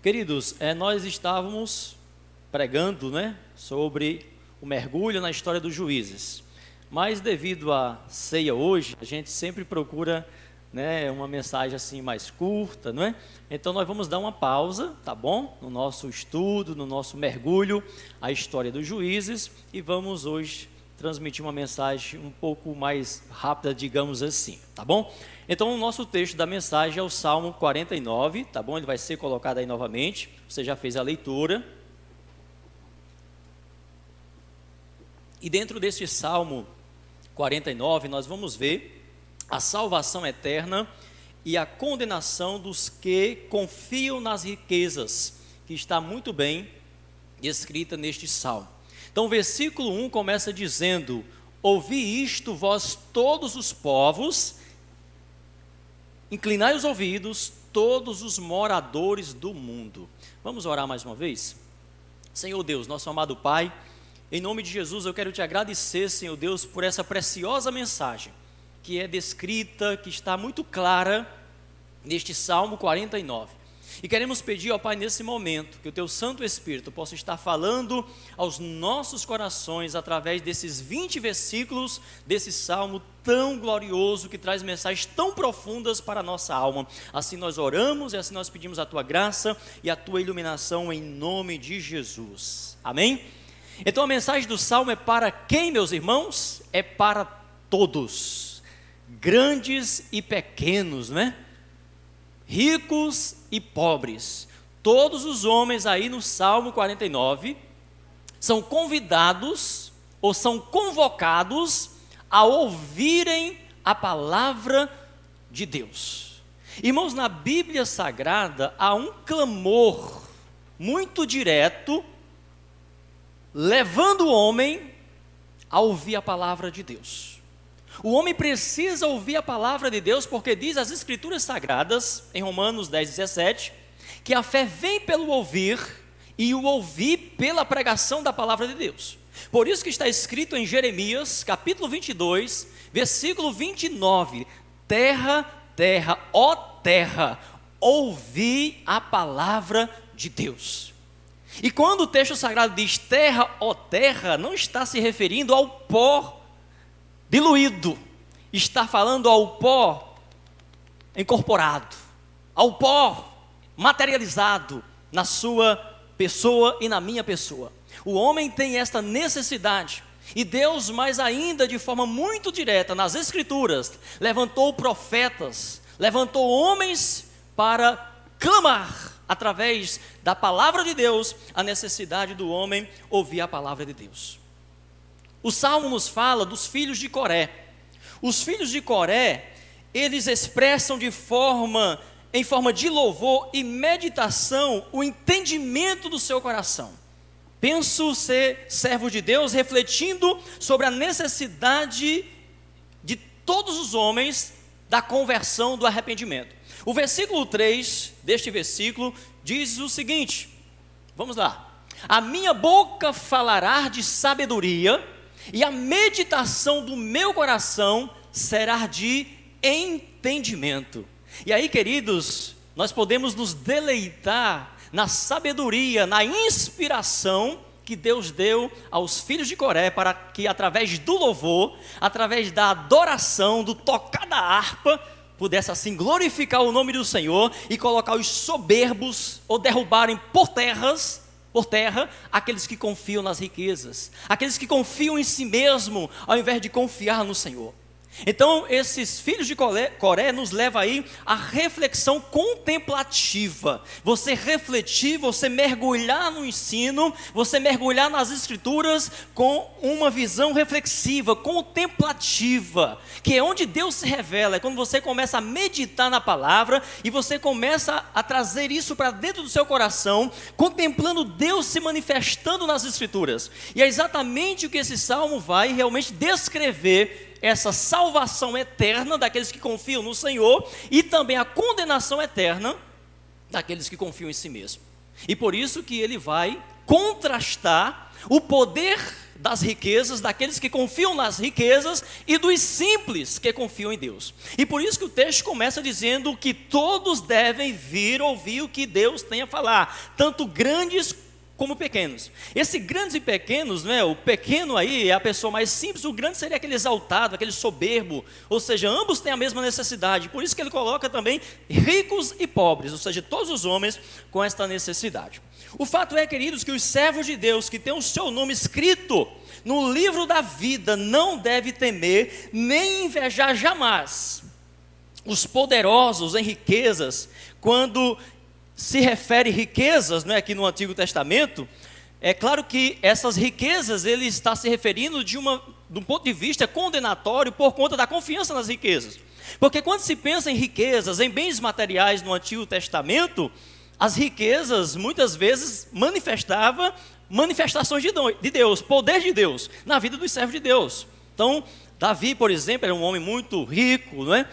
Queridos, nós estávamos pregando, sobre o mergulho na história dos juízes, mas devido à ceia hoje, a gente sempre procura, uma mensagem assim mais curta, Então nós vamos dar uma pausa, tá bom? No nosso estudo, no nosso mergulho, a história dos juízes, e vamos hoje transmitir uma mensagem um pouco mais rápida, digamos assim, tá bom? Então o nosso texto da mensagem é o Salmo 49, tá bom? Ele vai ser colocado aí novamente, você já fez a leitura. E dentro desse Salmo 49, nós vamos ver a salvação eterna e a condenação dos que confiam nas riquezas, que está muito bem descrita neste Salmo. Então o versículo 1 começa dizendo: ouvi isto, vós todos os povos, inclinai os ouvidos, todos os moradores do mundo. Vamos orar mais uma vez? Senhor Deus, nosso amado Pai, em nome de Jesus eu quero te agradecer, Senhor Deus, por essa preciosa mensagem, que é descrita, que está muito clara neste Salmo 49. E queremos pedir ao Pai nesse momento, que o Teu Santo Espírito possa estar falando aos nossos corações, através desses 20 versículos, desse Salmo tão glorioso, que traz mensagens tão profundas para a nossa alma. Assim nós oramos e assim nós pedimos a Tua graça e a Tua iluminação em nome de Jesus. Amém? Então a mensagem do Salmo é para quem, meus irmãos? É para todos, grandes e pequenos, ricos e pobres. Todos os homens aí no Salmo 49 são convidados ou são convocados a ouvirem a palavra de Deus. Irmãos, na Bíblia Sagrada há um clamor muito direto, levando o homem a ouvir a palavra de Deus. O homem precisa ouvir a palavra de Deus, porque diz as Escrituras Sagradas, em Romanos 10:17, que a fé vem pelo ouvir, e o ouvir pela pregação da palavra de Deus. Por isso que está escrito em Jeremias, capítulo 22, versículo 29, terra, terra, ó terra, ouvi a palavra de Deus. E quando o texto sagrado diz terra, ó terra, não está se referindo ao pó diluído, está falando ao pó incorporado, ao pó materializado na sua pessoa e na minha pessoa. O homem tem esta necessidade, e Deus, mais ainda de forma muito direta nas Escrituras, levantou profetas, levantou homens para clamar através da palavra de Deus a necessidade do homem ouvir a palavra de Deus. O Salmo nos fala dos filhos de Coré. Os filhos de Coré, eles expressam em forma de louvor e meditação, o entendimento do seu coração. Penso ser servo de Deus, refletindo sobre a necessidade de todos os homens da conversão, do arrependimento. O versículo 3 deste versículo diz o seguinte, vamos lá: a minha boca falará de sabedoria, e a meditação do meu coração será de entendimento. E aí, queridos, nós podemos nos deleitar na sabedoria, na inspiração que Deus deu aos filhos de Coré, para que através do louvor, através da adoração, do tocar da harpa, pudesse assim glorificar o nome do Senhor e colocar os soberbos, ou derrubarem por terra aqueles que confiam nas riquezas, aqueles que confiam em si mesmo, ao invés de confiar no Senhor. Então esses filhos de Coré nos levam aí à reflexão contemplativa. Você refletir, você mergulhar no ensino, você mergulhar nas Escrituras com uma visão reflexiva, contemplativa, que é onde Deus se revela. É quando você começa a meditar na palavra e você começa a trazer isso para dentro do seu coração, contemplando Deus se manifestando nas Escrituras. E é exatamente o que esse salmo vai realmente descrever: essa salvação eterna daqueles que confiam no Senhor, e também a condenação eterna daqueles que confiam em si mesmo. E por isso que ele vai contrastar o poder das riquezas, daqueles que confiam nas riquezas e dos simples que confiam em Deus. E por isso que o texto começa dizendo que todos devem vir ouvir o que Deus tem a falar, tanto grandes como pequenos. Esse grandes e pequenos, né, o pequeno aí é a pessoa mais simples, o grande seria aquele exaltado, aquele soberbo, ou seja, ambos têm a mesma necessidade, por isso que ele coloca também ricos e pobres, ou seja, todos os homens com esta necessidade. O fato é, queridos, que os servos de Deus que têm o seu nome escrito no livro da vida não devem temer nem invejar jamais os poderosos em riquezas. Quando se refere riquezas, né, aqui no Antigo Testamento, é claro que essas riquezas ele está se referindo de um ponto de vista condenatório por conta da confiança nas riquezas. Porque quando se pensa em riquezas, em bens materiais no Antigo Testamento, as riquezas muitas vezes manifestavam manifestações de Deus, poder de Deus na vida dos servos de Deus. Então, Davi, por exemplo, era um homem muito rico, não é?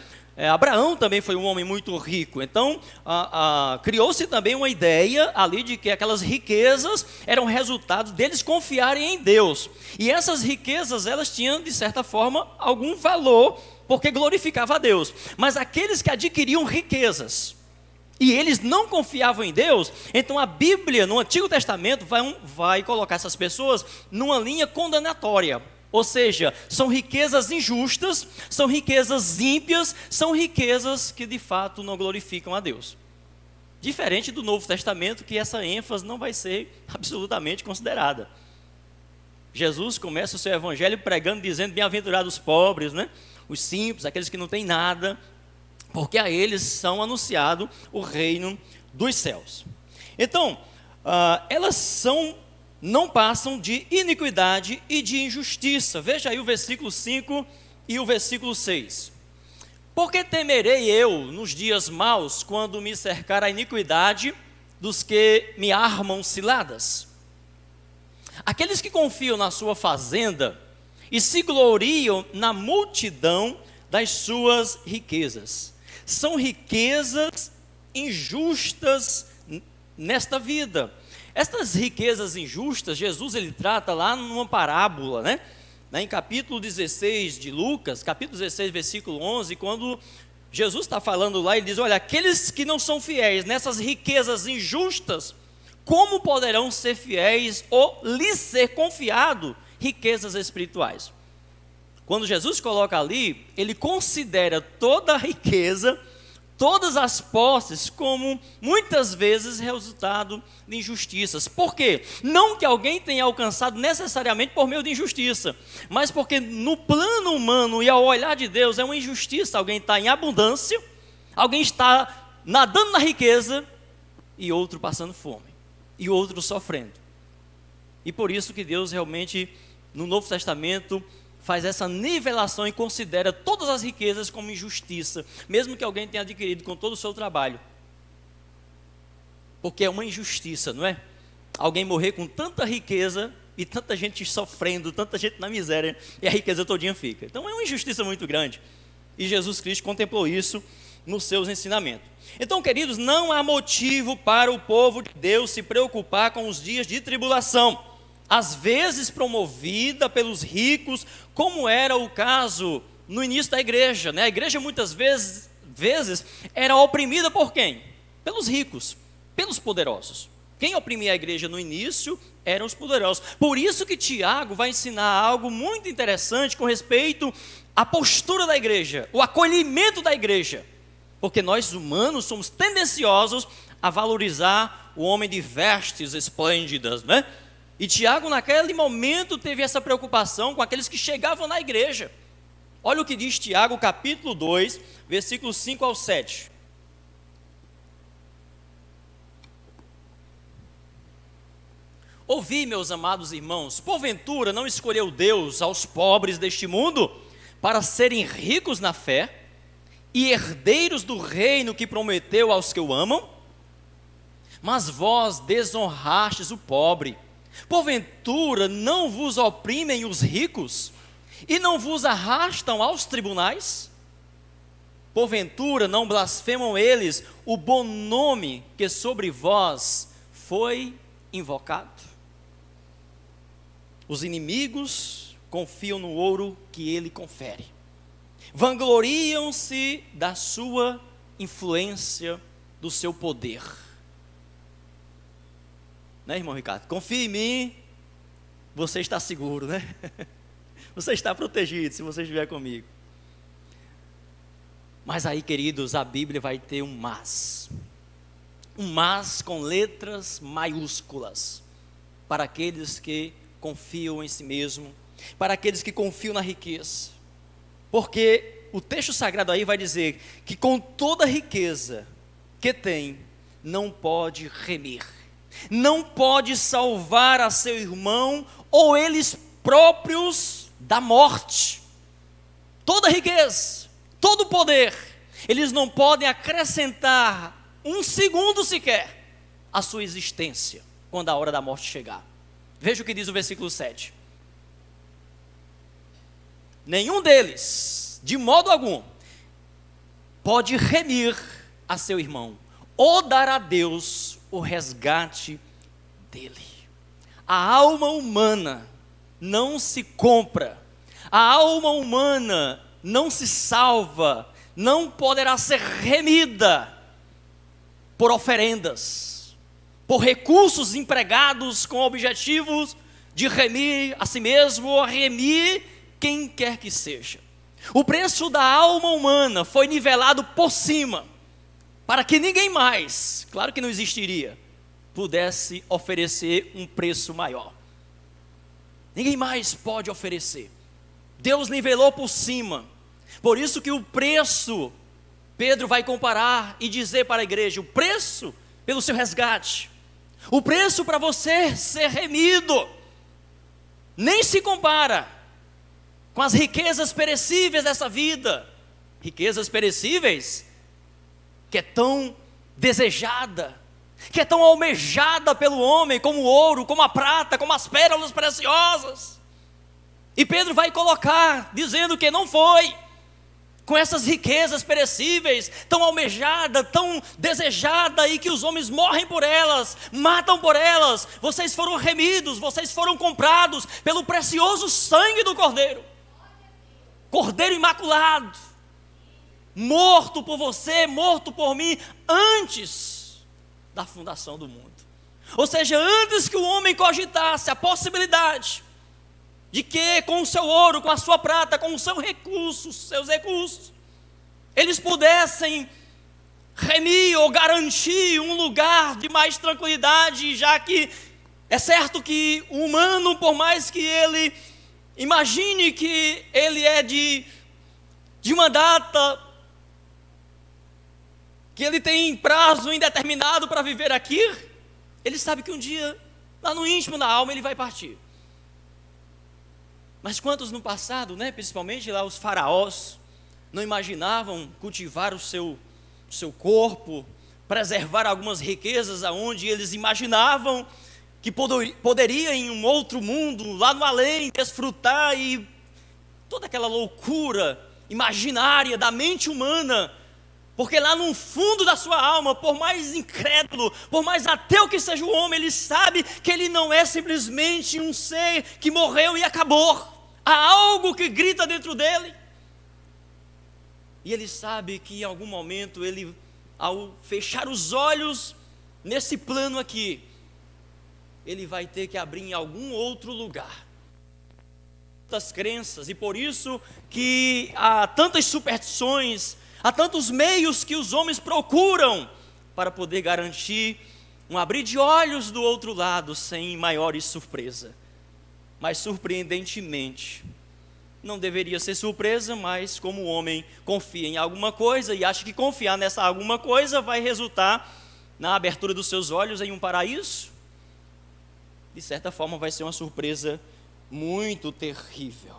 Abraão também foi um homem muito rico. Então, criou-se também uma ideia ali de que aquelas riquezas eram resultado deles confiarem em Deus. E essas riquezas, elas tinham, de certa forma, algum valor, porque glorificava a Deus. Mas aqueles que adquiriam riquezas e eles não confiavam em Deus, então a Bíblia, no Antigo Testamento, vai colocar essas pessoas numa linha condenatória. Ou seja, são riquezas injustas, são riquezas ímpias, são riquezas que de fato não glorificam a Deus. Diferente do Novo Testamento, que essa ênfase não vai ser absolutamente considerada. Jesus começa o seu evangelho pregando, dizendo: bem-aventurados os pobres, né? Os simples, aqueles que não têm nada, porque a eles são anunciado o reino dos céus. Então, elas não passam de iniquidade e de injustiça. Veja aí o versículo 5 e o versículo 6. Porque temerei eu nos dias maus, quando me cercar a iniquidade dos que me armam ciladas? Aqueles que confiam na sua fazenda e se gloriam na multidão das suas riquezas. São riquezas injustas nesta vida. Estas riquezas injustas, Jesus ele trata lá numa parábola, né? Em capítulo 16 de Lucas, capítulo 16, versículo 11, quando Jesus está falando lá, ele diz: olha, aqueles que não são fiéis nessas riquezas injustas, como poderão ser fiéis ou lhes ser confiado riquezas espirituais? Quando Jesus coloca ali, ele considera toda a riqueza, todas as posses, como muitas vezes resultado de injustiças. Por quê? Não que alguém tenha alcançado necessariamente por meio de injustiça, mas porque no plano humano e ao olhar de Deus é uma injustiça. Alguém está em abundância, alguém está nadando na riqueza e outro passando fome, e outro sofrendo. E por isso que Deus realmente, no Novo Testamento, faz essa nivelação e considera todas as riquezas como injustiça, mesmo que alguém tenha adquirido com todo o seu trabalho. Porque é uma injustiça, não é? Alguém morrer com tanta riqueza e tanta gente sofrendo, tanta gente na miséria, e a riqueza todinha fica. Então é uma injustiça muito grande. E Jesus Cristo contemplou isso nos seus ensinamentos. Então, queridos, não há motivo para o povo de Deus se preocupar com os dias de tribulação, às vezes promovida pelos ricos, como era o caso no início da igreja, né? A igreja muitas vezes era oprimida por quem? Pelos ricos, pelos poderosos. Quem oprimia a igreja no início eram os poderosos. Por isso que Tiago vai ensinar algo muito interessante com respeito à postura da igreja, o acolhimento da igreja. Porque nós humanos somos tendenciosos a valorizar o homem de vestes esplêndidas, né? E Tiago, naquele momento, teve essa preocupação com aqueles que chegavam na igreja. Olha o que diz Tiago, capítulo 2, versículos 5 ao 7. Ouvi, meus amados irmãos, porventura não escolheu Deus aos pobres deste mundo para serem ricos na fé e herdeiros do reino que prometeu aos que o amam? Mas vós desonrastes o pobre. Porventura não vos oprimem os ricos e não vos arrastam aos tribunais? Porventura não blasfemam eles o bom nome que sobre vós foi invocado? Os inimigos confiam no ouro que ele confere. Vangloriam-se da sua influência, do seu poder. Né, irmão Ricardo? Confia em mim, você está seguro, né? Você está protegido se você estiver comigo. Mas aí, queridos, a Bíblia vai ter um mas. Um mas com letras maiúsculas. Para aqueles que confiam em si mesmo. Para aqueles que confiam na riqueza. Porque o texto sagrado aí vai dizer que com toda a riqueza que tem, não pode remir. Não pode salvar a seu irmão ou eles próprios da morte. Toda a riqueza, todo o poder, eles não podem acrescentar um segundo sequer à sua existência, quando a hora da morte chegar. Veja o que diz o versículo 7. Nenhum deles, de modo algum, pode remir a seu irmão, ou dar a Deus o resgate dele. A alma humana não se compra, a alma humana não se salva, não poderá ser remida por oferendas, por recursos empregados com objetivos de remir a si mesmo ou remir quem quer que seja. O preço da alma humana foi nivelado por cima, para que ninguém mais, claro que não existiria, pudesse oferecer um preço maior. Ninguém mais pode oferecer. Deus nivelou por cima. Por isso que o preço, Pedro vai comparar e dizer para a igreja, o preço pelo seu resgate, o preço para você ser remido, nem se compara com as riquezas perecíveis dessa vida. Riquezas perecíveis que é tão desejada, que é tão almejada pelo homem, como o ouro, como a prata, como as pérolas preciosas. E Pedro vai colocar, dizendo que não foi com essas riquezas perecíveis, tão almejada, tão desejada, e que os homens morrem por elas, matam por elas. Vocês foram remidos, vocês foram comprados pelo precioso sangue do Cordeiro. Cordeiro imaculado, morto por você, morto por mim, antes da fundação do mundo. Ou seja, antes que o homem cogitasse a possibilidade de que com o seu ouro, com a sua prata, com os seus recursos, eles pudessem remir ou garantir um lugar de mais tranquilidade, já que é certo que o humano, por mais que ele imagine que ele é de uma data, que ele tem prazo indeterminado para viver aqui, ele sabe que um dia, lá no íntimo da alma, ele vai partir. Mas quantos no passado, né, principalmente lá os faraós, não imaginavam cultivar o seu corpo, preservar algumas riquezas aonde eles imaginavam que poderia em um outro mundo, lá no além, desfrutar, e toda aquela loucura imaginária da mente humana, porque lá no fundo da sua alma, por mais incrédulo, por mais ateu que seja o homem, ele sabe que ele não é simplesmente um ser que morreu e acabou. Há algo que grita dentro dele. E ele sabe que em algum momento ele, ao fechar os olhos nesse plano aqui, ele vai ter que abrir em algum outro lugar. Tantas crenças, e por isso que há tantas superstições, há tantos meios que os homens procuram para poder garantir um abrir de olhos do outro lado sem maiores surpresa. Mas surpreendentemente, não deveria ser surpresa, mas como o homem confia em alguma coisa e acha que confiar nessa alguma coisa vai resultar na abertura dos seus olhos em um paraíso, de certa forma vai ser uma surpresa muito terrível.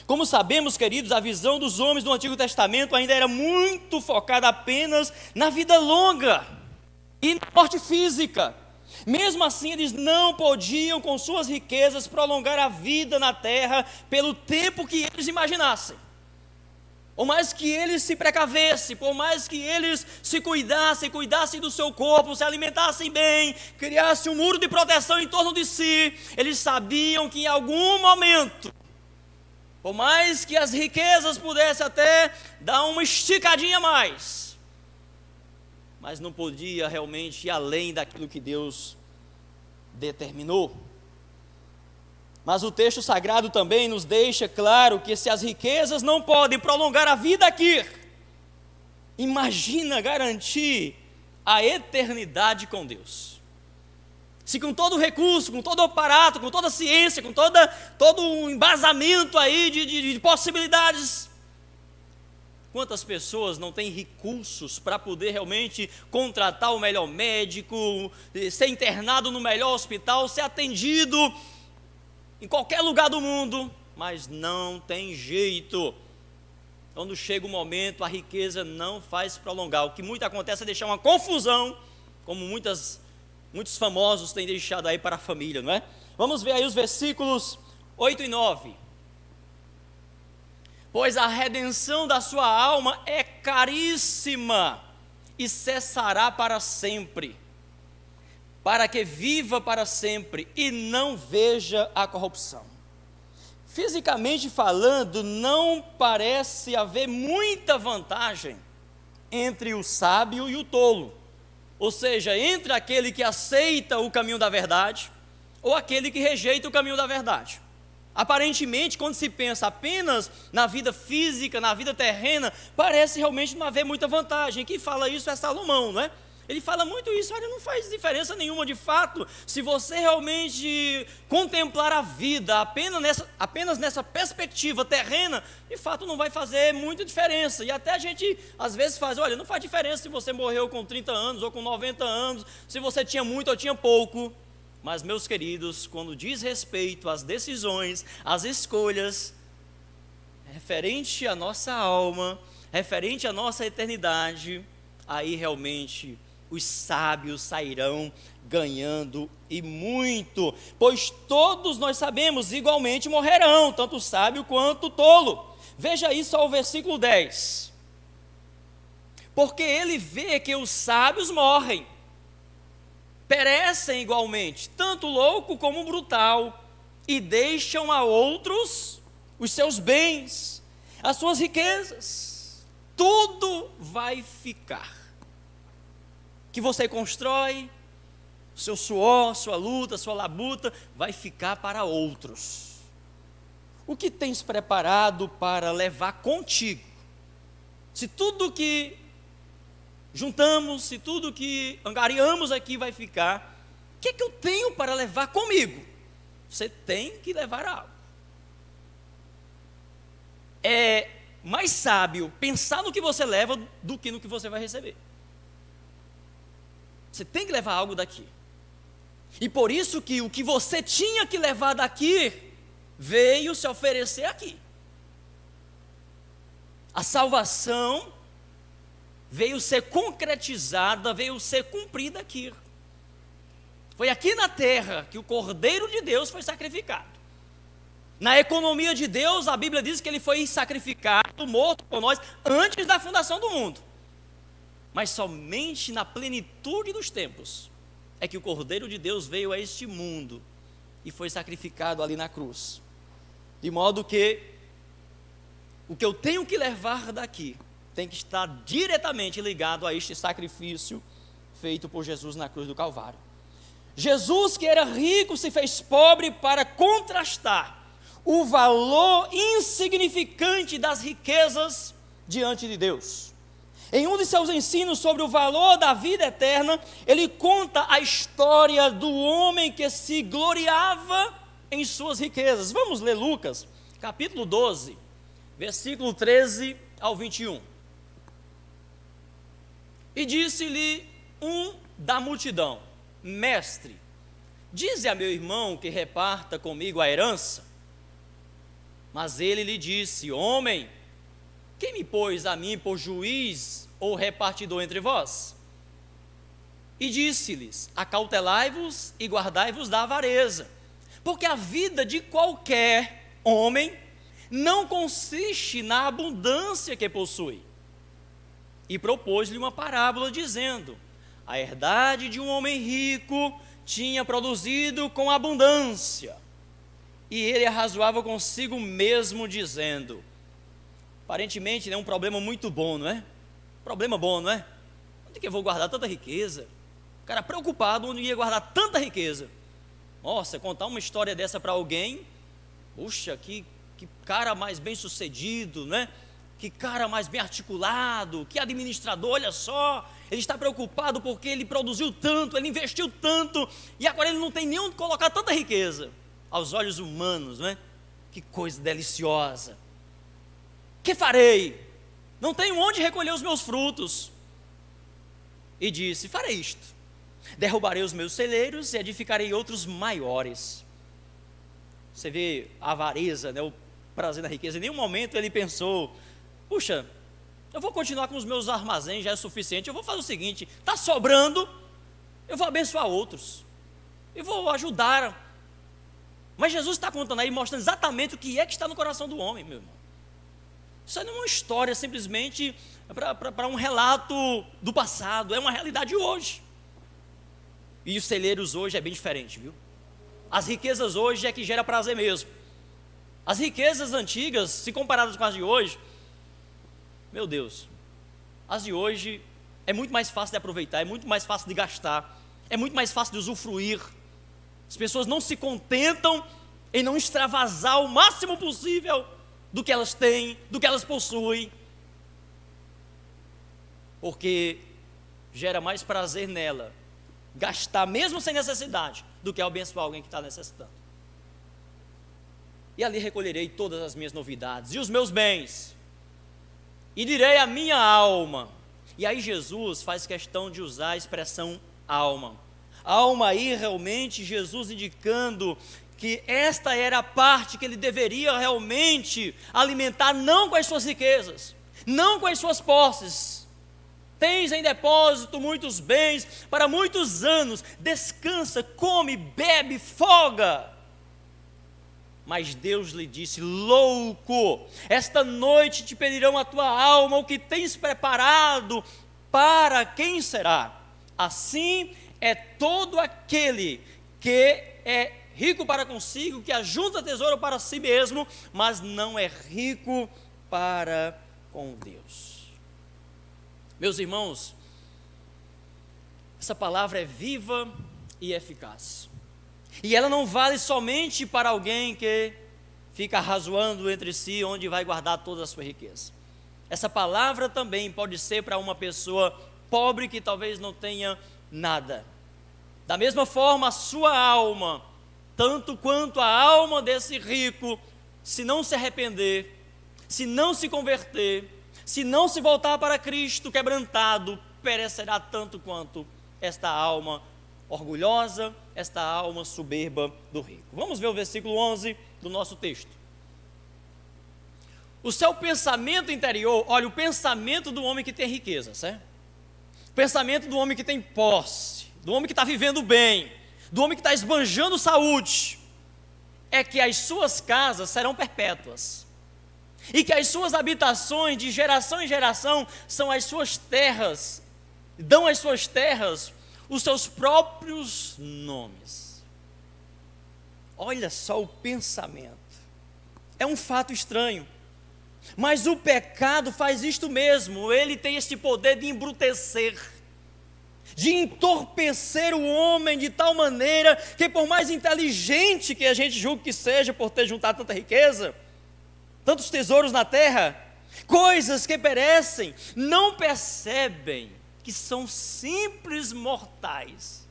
Como sabemos, queridos, a visão dos homens do Antigo Testamento ainda era muito focada apenas na vida longa e na morte física. Mesmo assim, eles não podiam, com suas riquezas, prolongar a vida na terra pelo tempo que eles imaginassem. Por mais que eles se precavessem, por mais que eles se cuidassem do seu corpo, se alimentassem bem, criassem um muro de proteção em torno de si, eles sabiam que em algum momento, por mais que as riquezas pudessem até dar uma esticadinha a mais, mas não podia realmente ir além daquilo que Deus determinou. Mas o texto sagrado também nos deixa claro que se as riquezas não podem prolongar a vida aqui, imagina garantir a eternidade com Deus. Se com todo o recurso, com todo o aparato, com toda a ciência, com todo o embasamento aí de possibilidades, quantas pessoas não têm recursos para poder realmente contratar o melhor médico, ser internado no melhor hospital, ser atendido em qualquer lugar do mundo, mas não tem jeito. Quando chega o momento, a riqueza não faz prolongar. O que muito acontece é deixar uma confusão, como muitos famosos têm deixado aí para a família, não é? Vamos ver aí os versículos 8 e 9. Pois a redenção da sua alma é caríssima e cessará para sempre, para que viva para sempre e não veja a corrupção. Fisicamente falando, não parece haver muita vantagem entre o sábio e o tolo, ou seja, entre aquele que aceita o caminho da verdade ou aquele que rejeita o caminho da verdade. Aparentemente, quando se pensa apenas na vida física, na vida terrena, parece realmente não haver muita vantagem. Quem fala isso é Salomão, não é? Ele fala muito isso, olha, não faz diferença nenhuma de fato, se você realmente contemplar a vida apenas nessa perspectiva terrena, de fato não vai fazer muita diferença. E até a gente às vezes faz, olha, não faz diferença se você morreu com 30 anos ou com 90 anos, se você tinha muito ou tinha pouco. Mas, meus queridos, quando diz respeito às decisões, às escolhas, referente à nossa alma, referente à nossa eternidade, aí realmente os sábios sairão ganhando e muito, pois todos nós sabemos, igualmente morrerão, tanto o sábio quanto o tolo. Veja aí só o versículo 10. Porque ele vê que os sábios morrem, perecem igualmente, tanto o louco como o brutal, e deixam a outros os seus bens, as suas riquezas, tudo vai ficar. Que você constrói, seu suor, sua luta, sua labuta, vai ficar para outros. O que tens preparado para levar contigo? Se tudo que juntamos, se tudo que angariamos aqui vai ficar, o que é que eu tenho para levar comigo? Você tem que levar algo. É mais sábio pensar no que você leva do que no que você vai receber. Você tem que levar algo daqui. E por isso que o que você tinha que levar daqui, veio se oferecer aqui. A salvação veio ser concretizada, veio ser cumprida aqui. Foi aqui na terra que o Cordeiro de Deus foi sacrificado. Na economia de Deus, a Bíblia diz que ele foi sacrificado, morto por nós, antes da fundação do mundo. Mas somente na plenitude dos tempos é que o Cordeiro de Deus veio a este mundo e foi sacrificado ali na cruz. De modo que o que eu tenho que levar daqui tem que estar diretamente ligado a este sacrifício feito por Jesus na cruz do Calvário. Jesus, que era rico, se fez pobre para contrastar o valor insignificante das riquezas diante de Deus. Em um de seus ensinos sobre o valor da vida eterna, ele conta a história do homem que se gloriava em suas riquezas. Vamos ler Lucas, capítulo 12, versículo 13 ao 21. E disse-lhe um da multidão: Mestre, dize a meu irmão que reparta comigo a herança. Mas ele lhe disse: Homem, quem me pôs a mim por juiz ou repartidor entre vós? E disse-lhes: Acautelai-vos e guardai-vos da avareza, porque a vida de qualquer homem não consiste na abundância que possui. E propôs-lhe uma parábola dizendo: a herdade de um homem rico tinha produzido com abundância. E ele arrazoava consigo mesmo, dizendo: aparentemente é um problema muito bom, não é? Problema bom, não é? Onde que eu vou guardar tanta riqueza? O cara preocupado onde ia guardar tanta riqueza. Nossa, contar uma história dessa para alguém, puxa, que cara mais bem sucedido, né? Que cara mais bem articulado, que administrador, olha só, ele está preocupado porque ele produziu tanto, ele investiu tanto, e agora ele não tem nem onde colocar tanta riqueza. Aos olhos humanos, né? Que coisa deliciosa. Que farei? Não tenho onde recolher os meus frutos. E disse: farei isto: derrubarei os meus celeiros e edificarei outros maiores. Você vê a avareza, né? O prazer na riqueza. Em nenhum momento ele pensou: puxa, eu vou continuar com os meus armazéns, já é suficiente. Eu vou fazer o seguinte: está sobrando, eu vou abençoar outros, eu vou ajudar. Mas Jesus está contando aí, mostrando exatamente o que é que está no coração do homem, meu irmão. Isso não é uma história simplesmente para um relato do passado, é uma realidade hoje. E os celeiros hoje é bem diferente, viu? As riquezas hoje é que gera prazer mesmo. As riquezas antigas, se comparadas com as de hoje, meu Deus, as de hoje é muito mais fácil de aproveitar, é muito mais fácil de gastar, é muito mais fácil de usufruir. As pessoas não se contentam em não extravasar o máximo possível do que elas têm, do que elas possuem, porque gera mais prazer nela gastar mesmo sem necessidade do que abençoar alguém que está necessitando. E ali recolherei todas as minhas novidades e os meus bens, e direi à minha alma. E aí Jesus faz questão de usar a expressão alma. Alma aí realmente Jesus indicando que esta era a parte que ele deveria realmente alimentar, não com as suas riquezas, não com as suas posses. Tens em depósito muitos bens para muitos anos, descansa, come, bebe, folga. Mas Deus lhe disse: louco, esta noite te pedirão a tua alma, o que tens preparado, para quem será? Assim é todo aquele que é rico para consigo, que ajunta tesouro para si mesmo, mas não é rico para com Deus. Meus irmãos, essa palavra é viva e eficaz. E ela não vale somente para alguém que fica arrazoando entre si onde vai guardar toda a sua riqueza. Essa palavra também pode ser para uma pessoa pobre que talvez não tenha nada. Da mesma forma, a sua alma, tanto quanto a alma desse rico, se não se arrepender, se não se converter, se não se voltar para Cristo quebrantado, perecerá tanto quanto esta alma orgulhosa, esta alma soberba do rico. Vamos ver o versículo 11 do nosso texto. O seu pensamento interior, olha, o pensamento do homem que tem riqueza, certo? O pensamento do homem que tem posse, do homem que está vivendo bem, do homem que está esbanjando saúde, é que as suas casas serão perpétuas, e que as suas habitações de geração em geração são as suas terras, dão às suas terras os seus próprios nomes. Olha só o pensamento, é um fato estranho, mas o pecado faz isto mesmo, ele tem este poder de embrutecer, de entorpecer o homem de tal maneira que, por mais inteligente que a gente julgue que seja por ter juntado tanta riqueza, tantos tesouros na terra, coisas que perecem, não percebem que são simples mortais.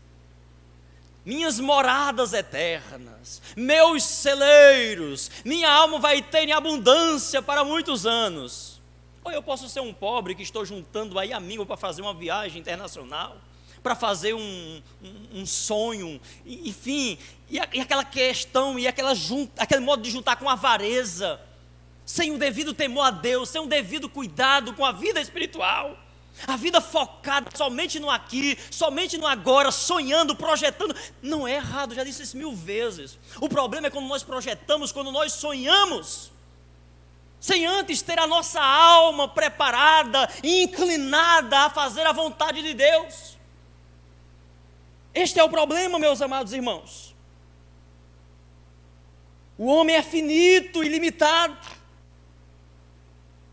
Minhas moradas eternas, meus celeiros, minha alma vai ter em abundância para muitos anos. Ou eu posso ser um pobre que estou juntando aí amigo para fazer uma viagem internacional, para fazer um sonho, enfim, e aquela questão, e aquele modo de juntar com avareza, sem o devido temor a Deus, sem o devido cuidado com a vida espiritual, a vida focada somente no aqui, somente no agora, sonhando, projetando. Não é errado, já disse isso 1000 vezes. O problema é quando nós projetamos, quando nós sonhamos, sem antes ter a nossa alma preparada e inclinada a fazer a vontade de Deus. Este é o problema, meus amados irmãos. O homem é finito e limitado.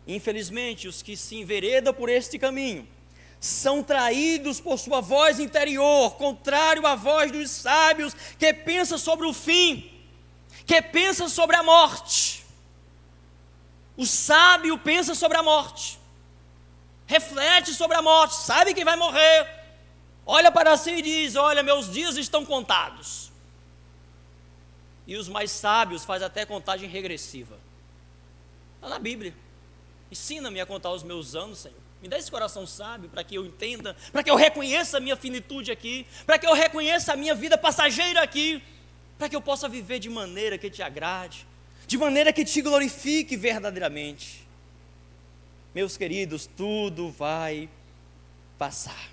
Infelizmente, os que se enveredam por este caminho são traídos por sua voz interior, contrário à voz dos sábios, que pensam sobre o fim, que pensam sobre a morte. O sábio pensa sobre a morte, reflete sobre a morte, sabe que vai morrer, olha para si e diz: olha, meus dias estão contados. E os mais sábios fazem até contagem regressiva. Está na Bíblia. Ensina-me a contar os meus anos, Senhor. Me dá esse coração sábio para que eu entenda, para que eu reconheça a minha finitude aqui, para que eu reconheça a minha vida passageira aqui, para que eu possa viver de maneira que te agrade, de maneira que te glorifique verdadeiramente. Meus queridos, tudo vai passar,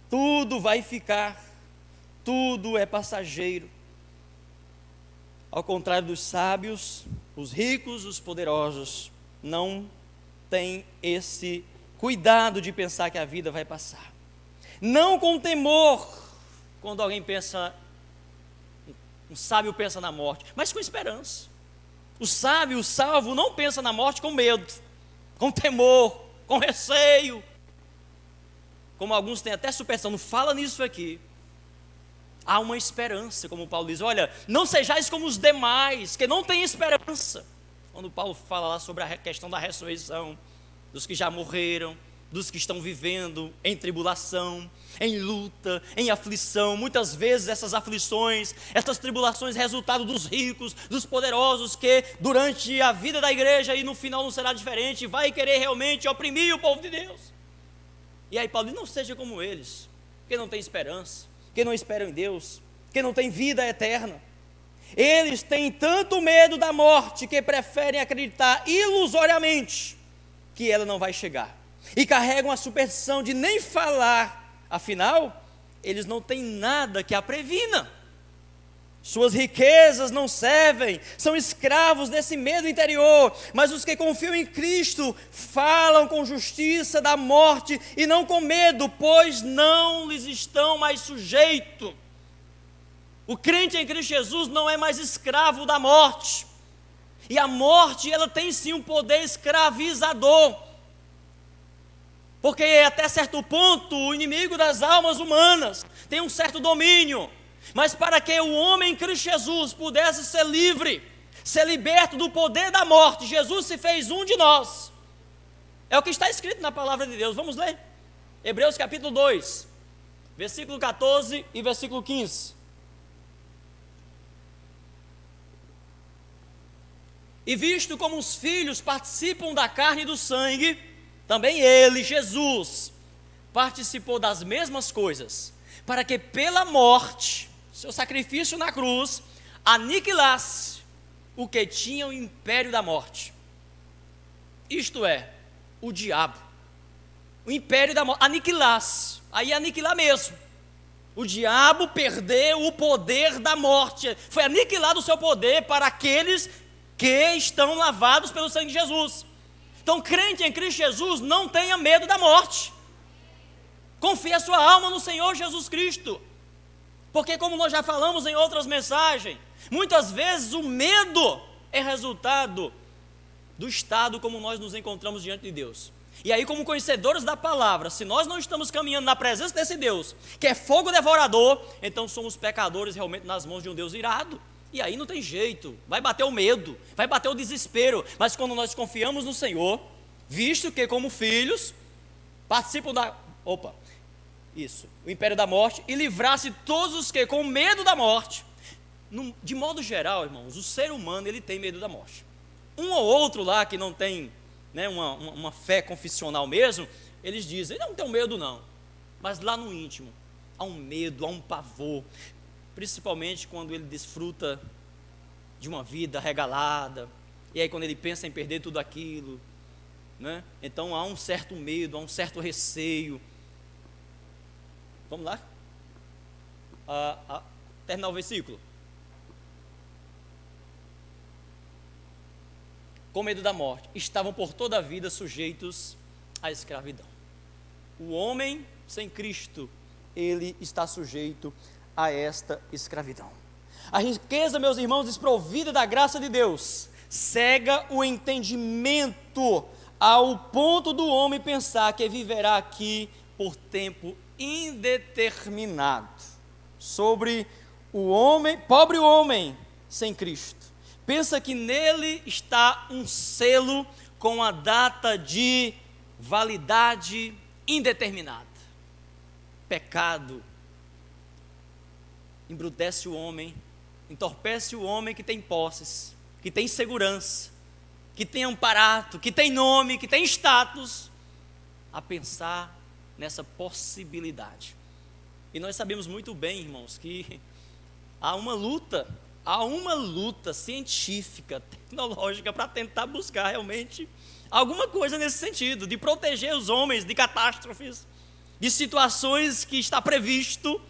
tudo vai ficar, tudo é passageiro. Ao contrário dos sábios, os ricos, os poderosos, não têm esse cuidado de pensar que a vida vai passar. Não com temor, quando alguém pensa, um sábio pensa na morte, mas com esperança. O sábio, o salvo, não pensa na morte com medo, com temor, com receio. Como alguns têm até superstição, não fala nisso aqui. Há uma esperança, como Paulo diz: olha, não sejais como os demais, que não têm esperança. Quando Paulo fala lá sobre a questão da ressurreição, dos que já morreram, dos que estão vivendo em tribulação, em luta, em aflição. Muitas vezes essas aflições, essas tribulações, resultado dos ricos, dos poderosos, que durante a vida da igreja e no final não será diferente, vai querer realmente oprimir o povo de Deus. E aí Paulo diz: não seja como eles, que não tem esperança, que não esperam em Deus, que não tem vida eterna. Eles têm tanto medo da morte que preferem acreditar ilusoriamente que ela não vai chegar, e carregam a superstição de nem falar, afinal, eles não têm nada que a previna. Suas riquezas não servem, são escravos desse medo interior, mas os que confiam em Cristo falam com justiça da morte e não com medo, pois não lhes estão mais sujeitos. O crente em Cristo Jesus não é mais escravo da morte, e a morte, ela tem sim um poder escravizador, porque até certo ponto o inimigo das almas humanas tem um certo domínio, mas para que o homem em Cristo Jesus pudesse ser livre, ser liberto do poder da morte, Jesus se fez um de nós. É o que está escrito na palavra de Deus. Vamos ler? Hebreus capítulo 2, versículo 14 e versículo 15. E visto como os filhos participam da carne e do sangue, também ele, Jesus, participou das mesmas coisas, para que pela morte, seu sacrifício na cruz, aniquilasse o que tinha o império da morte. Isto é, o diabo. O império da morte, aniquilasse, aí aniquilar mesmo. O diabo perdeu o poder da morte, foi aniquilado o seu poder para aqueles que estão lavados pelo sangue de Jesus. Então, crente em Cristo Jesus, não tenha medo da morte. Confie a sua alma no Senhor Jesus Cristo. Porque, como nós já falamos em outras mensagens, muitas vezes o medo é resultado do estado como nós nos encontramos diante de Deus. E aí, como conhecedores da palavra, se nós não estamos caminhando na presença desse Deus, que é fogo devorador, então somos pecadores realmente nas mãos de um Deus irado. E aí não tem jeito, vai bater o medo, vai bater o desespero. Mas quando nós confiamos no Senhor, visto que como filhos, participam o império da morte, e livrasse todos os que com medo da morte, de modo geral, irmãos, o ser humano, ele tem medo da morte. Um ou outro lá que não tem, né, uma fé confissional mesmo, eles dizem: não tenho medo não. Mas lá no íntimo, há um medo, há um pavor, principalmente quando ele desfruta de uma vida regalada, e aí quando ele pensa em perder tudo aquilo, né? Então há um certo medo, há um certo receio. Vamos lá? Terminar o versículo. com medo da morte, estavam por toda a vida sujeitos à escravidão. O homem sem Cristo, ele está sujeito a esta escravidão. A riqueza, meus irmãos, desprovida da graça de Deus, cega o entendimento ao ponto do homem pensar que viverá aqui por tempo indeterminado. Sobre o homem, pobre homem sem Cristo, pensa que nele está um selo com a data de validade indeterminada. Pecado embrutece o homem, entorpece o homem que tem posses, que tem segurança, que tem amparato, que tem nome, que tem status, a pensar nessa possibilidade. E nós sabemos muito bem, irmãos, que há uma luta científica, tecnológica, para tentar buscar realmente alguma coisa nesse sentido, de proteger os homens de catástrofes, de situações que está previsto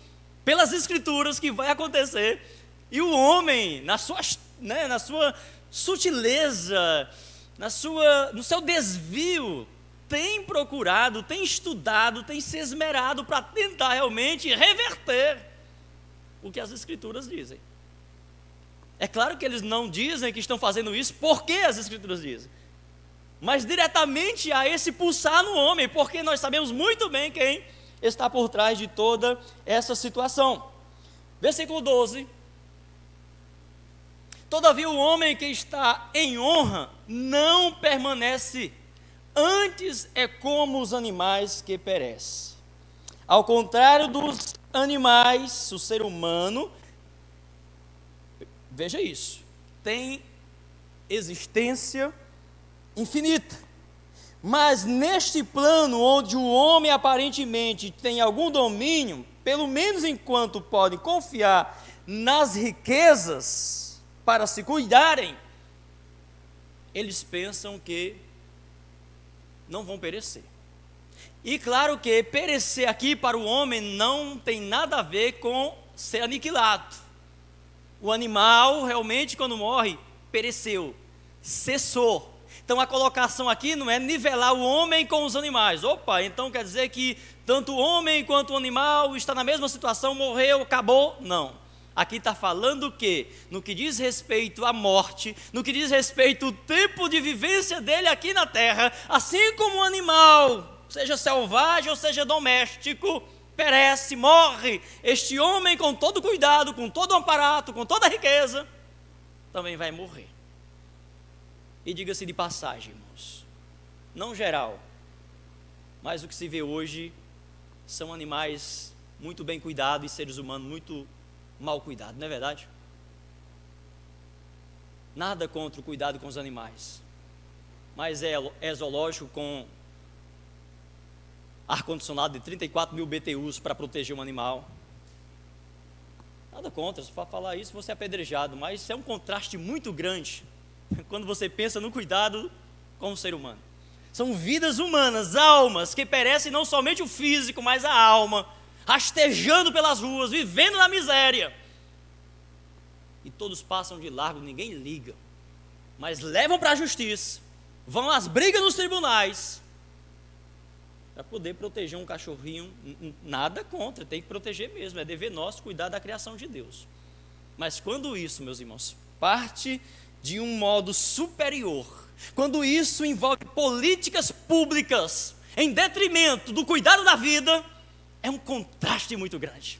pelas Escrituras que vai acontecer, e o homem, na sua sutileza, no seu desvio, tem procurado, tem estudado, tem se esmerado para tentar realmente reverter o que as Escrituras dizem. É claro que eles não dizem que estão fazendo isso porque as Escrituras dizem, mas diretamente a esse pulsar no homem, porque nós sabemos muito bem quem está por trás de toda essa situação. Versículo 12. Todavia o homem que está em honra não permanece, antes é como os animais que perecem. Ao contrário dos animais, o ser humano, veja isso, tem existência infinita. Mas neste plano, onde o homem aparentemente tem algum domínio, pelo menos enquanto pode confiar nas riquezas para se cuidarem, eles pensam que não vão perecer. E claro que perecer aqui para o homem não tem nada a ver com ser aniquilado. O animal realmente, quando morre, pereceu, cessou. Então a colocação aqui não é nivelar o homem com os animais. Opa, então quer dizer que tanto o homem quanto o animal está na mesma situação, morreu, acabou? Não. Aqui está falando que, no que diz respeito à morte, no que diz respeito ao tempo de vivência dele aqui na terra, assim como o animal, seja selvagem ou seja doméstico, perece, morre, este homem com todo cuidado, com todo o aparato, com toda a riqueza, também vai morrer. E diga-se de passagem, irmãos, não geral, mas o que se vê hoje são animais muito bem cuidados e seres humanos muito mal cuidados, não é verdade? Nada contra o cuidado com os animais, mas é zoológico com ar-condicionado de 34 mil BTUs para proteger um animal. Nada contra, se for falar isso você é apedrejado, mas é um contraste muito grande quando você pensa no cuidado com o ser humano. São vidas humanas, almas que perecem não somente o físico, mas a alma, rastejando pelas ruas, vivendo na miséria. E todos passam de largo, ninguém liga, mas levam para a justiça, vão às brigas nos tribunais, para poder proteger um cachorrinho. Nada contra, tem que proteger mesmo, é dever nosso cuidar da criação de Deus. Mas quando isso, meus irmãos, parte de um modo superior, quando isso envolve políticas públicas em detrimento do cuidado da vida, é um contraste muito grande,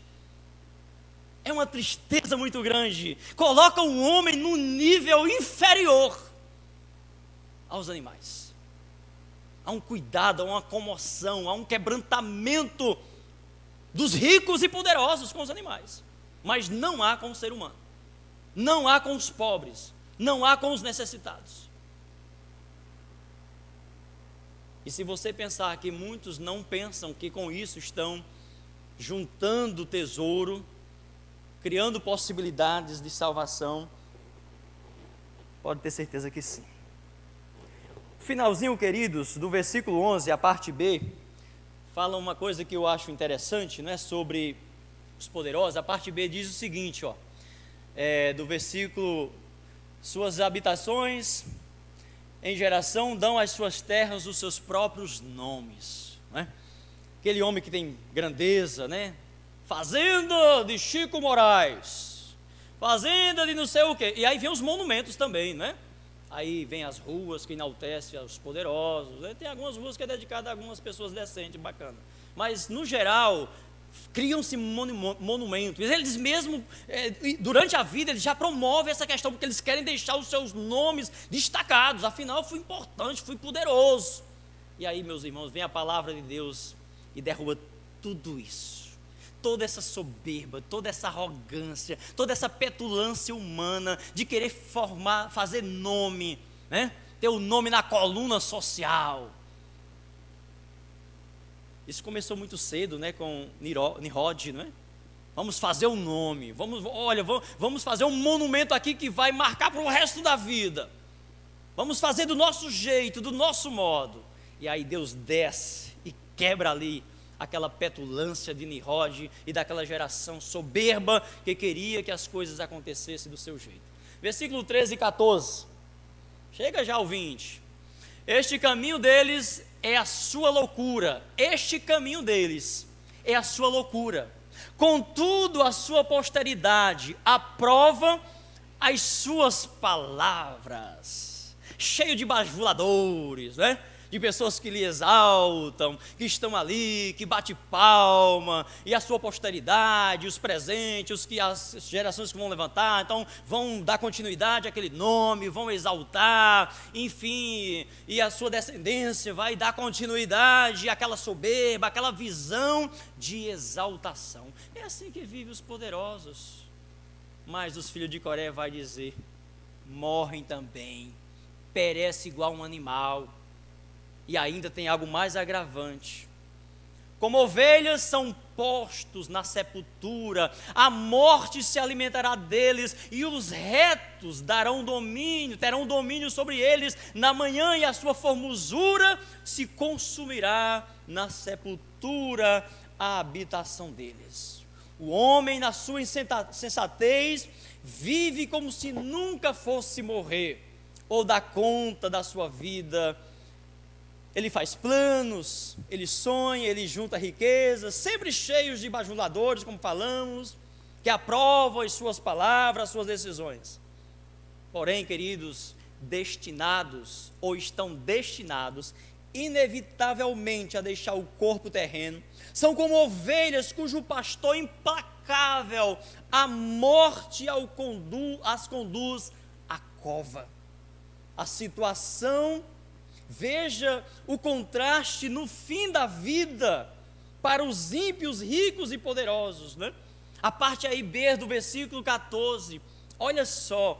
é uma tristeza muito grande, coloca o homem num nível inferior aos animais. Há um cuidado, há uma comoção, há um quebrantamento dos ricos e poderosos com os animais, mas não há com o ser humano, não há com os pobres, não há com os necessitados. E se você pensar que muitos não pensam que com isso estão juntando tesouro, criando possibilidades de salvação, pode ter certeza que sim. Finalzinho, queridos, do versículo 11, a parte B, fala uma coisa que eu acho interessante, não é, sobre os poderosos. A parte B diz o seguinte, do versículo: suas habitações em geração dão às suas terras os seus próprios nomes, né? Aquele homem que tem grandeza, né? Fazenda de Chico Moraes, fazenda de não sei o quê. E aí vem os monumentos também, né? Aí vem as ruas que enaltecem os poderosos, né? Tem algumas ruas que é dedicada a algumas pessoas decentes, bacana. Mas, no geral, criam-se monumentos. Eles mesmo, durante a vida, eles já promovem essa questão, porque eles querem deixar os seus nomes destacados. Afinal, eu fui importante, fui poderoso. E aí, meus irmãos, vem a palavra de Deus e derruba tudo isso. Toda essa soberba, toda essa arrogância, toda essa petulância humana de querer fazer nome, né? Ter o nome na coluna social. Isso começou muito cedo, né, com Nimrod, né? Vamos fazer um nome, vamos fazer um monumento aqui que vai marcar para o resto da vida. Vamos fazer do nosso jeito, do nosso modo. E aí Deus desce e quebra ali aquela petulância de Nimrod e daquela geração soberba que queria que as coisas acontecessem do seu jeito. Versículo 13 e 14. Chega já ao 20. Este caminho deles é a sua loucura. Este caminho deles é a sua loucura. Contudo, a sua posteridade aprova as suas palavras. Cheio de bajuladores, né? De pessoas que lhe exaltam, que estão ali, que bate palma, e a sua posteridade, os presentes, as gerações que vão levantar, então vão dar continuidade àquele nome, vão exaltar, enfim, e a sua descendência vai dar continuidade àquela soberba, àquela visão de exaltação. É assim que vivem os poderosos. Mas os filhos de Coré vai dizer, morrem também, perece igual um animal. E ainda tem algo mais agravante. Como ovelhas são postos na sepultura, a morte se alimentará deles, e os retos terão domínio sobre eles na manhã, e a sua formosura se consumirá na sepultura, a habitação deles. O homem, na sua insensatez, vive como se nunca fosse morrer, ou dá conta da sua vida. Ele faz planos, ele sonha, ele junta riquezas, sempre cheios de bajuladores, como falamos, que aprovam as suas palavras, as suas decisões. Porém, queridos, destinados, ou estão destinados, inevitavelmente a deixar o corpo terreno, são como ovelhas cujo pastor implacável a morte as conduz à cova. A situação, veja o contraste no fim da vida para os ímpios, ricos e poderosos, né? A parte aí B do versículo 14, olha só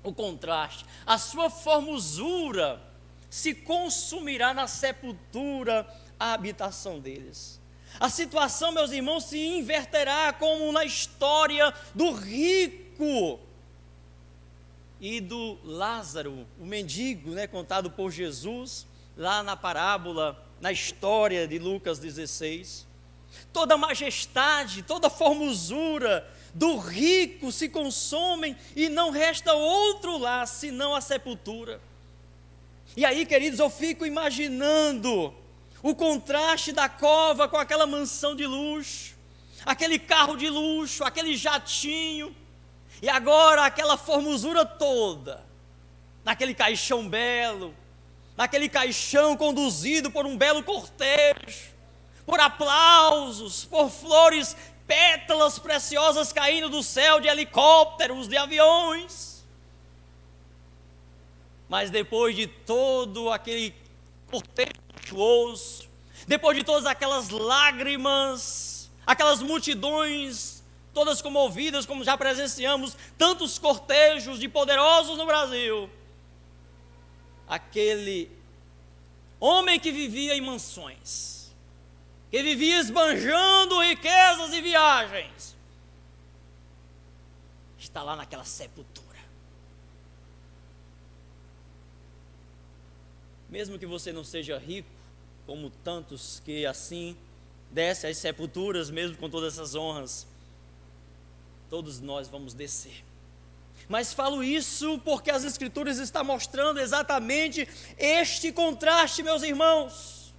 o contraste. A sua formosura se consumirá na sepultura, a habitação deles. A situação, meus irmãos, se inverterá como na história do rico e do Lázaro, o mendigo, né, contado por Jesus, lá na parábola, na história de Lucas 16. Toda a majestade, toda a formosura do rico se consomem e não resta outro lá, senão a sepultura. E aí, queridos, eu fico imaginando o contraste da cova com aquela mansão de luxo, aquele carro de luxo, aquele jatinho, e agora aquela formosura toda, naquele caixão belo, naquele caixão conduzido por um belo cortejo, por aplausos, por flores, pétalas preciosas caindo do céu de helicópteros, de aviões. Mas depois de todo aquele cortejo luxuoso, depois de todas aquelas lágrimas, aquelas multidões todas comovidas, como já presenciamos tantos cortejos de poderosos no Brasil, aquele homem que vivia em mansões, que vivia esbanjando riquezas e viagens, está lá naquela sepultura. Mesmo que você não seja rico, como tantos que assim descem às sepulturas, mesmo com todas essas honras, todos nós vamos descer. Mas falo isso porque as Escrituras estão mostrando exatamente este contraste, meus irmãos.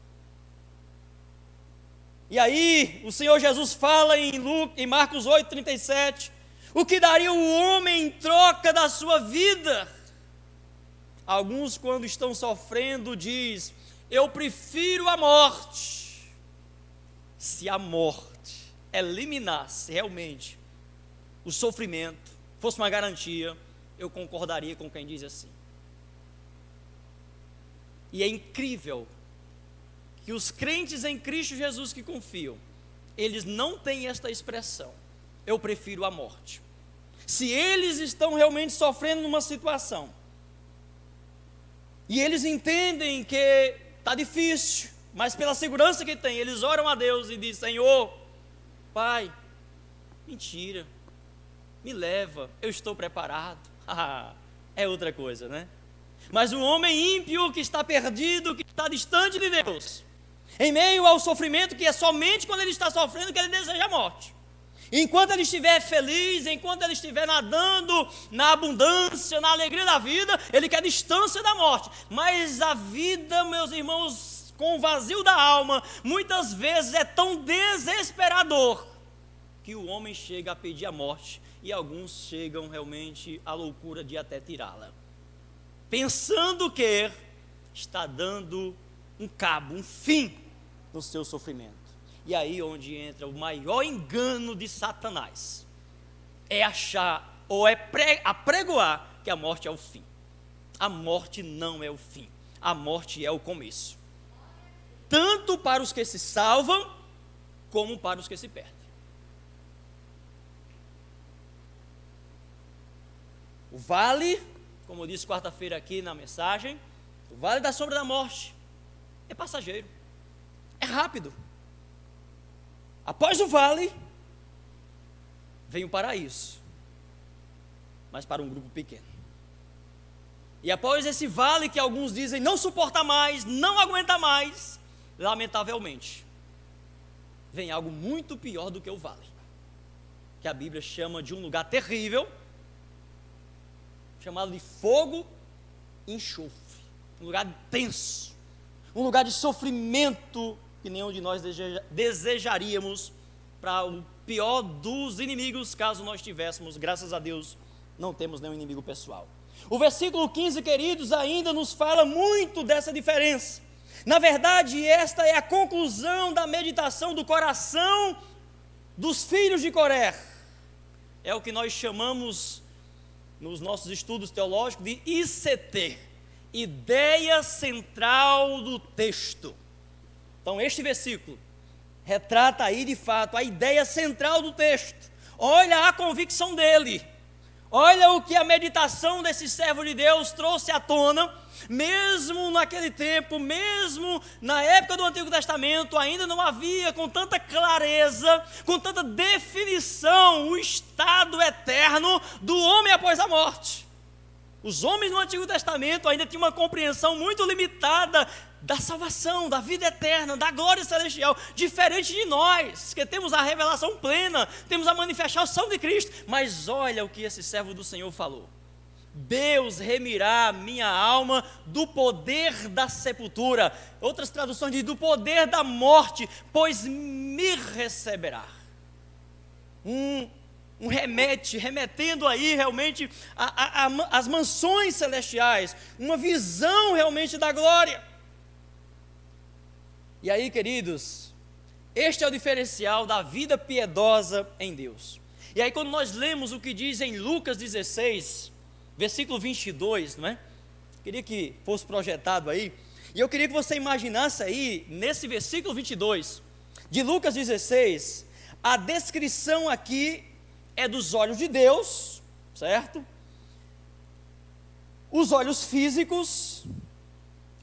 E aí, o Senhor Jesus fala em Marcos 8,37, o que daria o homem em troca da sua vida? Alguns, quando estão sofrendo, diz: eu prefiro a morte. Se a morte eliminasse realmente o sofrimento, fosse uma garantia, eu concordaria com quem diz assim. E é incrível que os crentes em Cristo Jesus que confiam, eles não têm esta expressão: eu prefiro a morte. Se eles estão realmente sofrendo numa situação, e eles entendem que está difícil, mas pela segurança que tem, eles oram a Deus e dizem: Senhor, Pai, mentira, me leva, eu estou preparado. É outra coisa, né? Mas o homem ímpio que está perdido, que está distante de Deus, em meio ao sofrimento, que é somente quando ele está sofrendo que ele deseja a morte. Enquanto ele estiver feliz, enquanto ele estiver nadando na abundância, na alegria da vida, ele quer distância da morte. Mas a vida, meus irmãos, com o vazio da alma, muitas vezes é tão desesperador, que o homem chega a pedir a morte, e alguns chegam realmente à loucura de até tirá-la, pensando que está dando um cabo, um fim no seu sofrimento. E aí onde entra o maior engano de Satanás, é achar, ou é apregoar que a morte é o fim. A morte não é o fim, a morte é o começo, tanto para os que se salvam, como para os que se perdem. O vale, como eu disse quarta-feira aqui na mensagem, o vale da sombra da morte é passageiro, é rápido. Após o vale, vem o paraíso, mas para um grupo pequeno. E após esse vale que alguns dizem não suporta mais, não aguenta mais, lamentavelmente, vem algo muito pior do que o vale, que a Bíblia chama de um lugar terrível, chamado de fogo e enxofre, um lugar tenso, um lugar de sofrimento que nenhum de nós desejaríamos para o pior dos inimigos, caso nós tivéssemos. Graças a Deus, não temos nenhum inimigo pessoal. O versículo 15, queridos, ainda nos fala muito dessa diferença. Na verdade, esta é a conclusão da meditação do coração dos filhos de Coré. É o que nós chamamos, nos nossos estudos teológicos, de ICT, ideia central do texto. Então este versículo retrata aí de fato a ideia central do texto. Olha a convicção dele, olha o que a meditação desse servo de Deus trouxe à tona, mesmo naquele tempo, mesmo na época do Antigo Testamento, ainda não havia com tanta clareza, com tanta definição, o estado eterno do homem após a morte. Os homens no Antigo Testamento ainda tinham uma compreensão muito limitada da salvação, da vida eterna, da glória celestial, diferente de nós, que temos a revelação plena, temos a manifestação de Cristo. Mas olha o que esse servo do Senhor falou: Deus remirá a minha alma do poder da sepultura. Outras traduções dizem do poder da morte, pois me receberá. Remetendo aí realmente às mansões celestiais, uma visão realmente da glória. E aí, queridos, este é o diferencial da vida piedosa em Deus. E aí quando nós lemos o que diz em Lucas 16, versículo 22, não é? Queria que fosse projetado aí, e eu queria que você imaginasse aí, nesse versículo 22, de Lucas 16, a descrição aqui é dos olhos de Deus, certo? Os olhos físicos,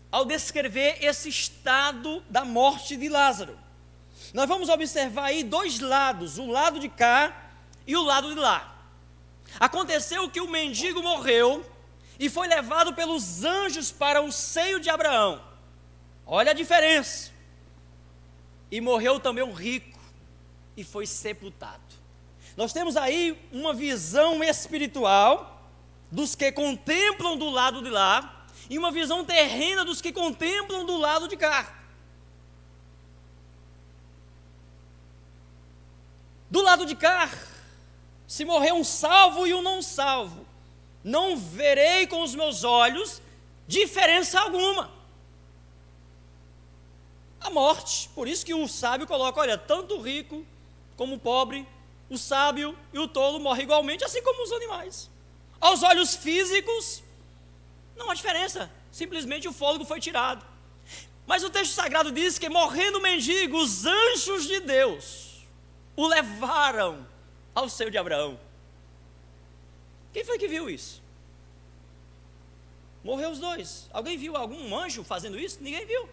ao descrever esse estado da morte de Lázaro. Nós vamos observar aí dois lados, o lado de cá e o lado de lá. Aconteceu que o mendigo morreu e foi levado pelos anjos para o seio de Abraão. Olha a diferença. E morreu também o rico e foi sepultado. Nós temos aí uma visão espiritual dos que contemplam do lado de lá e uma visão terrena dos que contemplam do lado de cá. Do lado de cá, se morrer um salvo e um não salvo, não verei com os meus olhos diferença alguma. A morte, por isso que o sábio coloca, olha, tanto o rico como o pobre, o sábio e o tolo morrem igualmente, assim como os animais. Aos olhos físicos, não há diferença, simplesmente o fôlego foi tirado. Mas o texto sagrado diz que morrendo o mendigo, os anjos de Deus o levaram ao seio de Abraão. Quem foi que viu isso? Morreu os dois. Alguém viu algum anjo fazendo isso? Ninguém viu.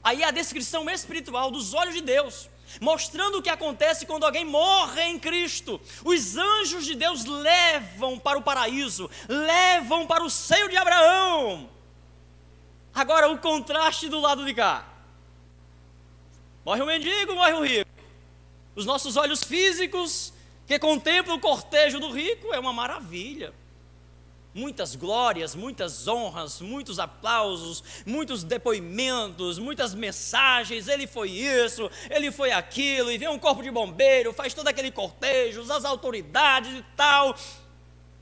Aí a descrição espiritual dos olhos de Deus, mostrando o que acontece quando alguém morre em Cristo. Os anjos de Deus levam para o paraíso, levam para o seio de Abraão. Agora o contraste do lado de cá. Morre o mendigo, morre o rico. Os nossos olhos físicos, que contemplam o cortejo do rico, é uma maravilha. Muitas glórias, muitas honras, muitos aplausos, muitos depoimentos, muitas mensagens, ele foi isso, ele foi aquilo, e vem um corpo de bombeiro, faz todo aquele cortejo, as autoridades e tal.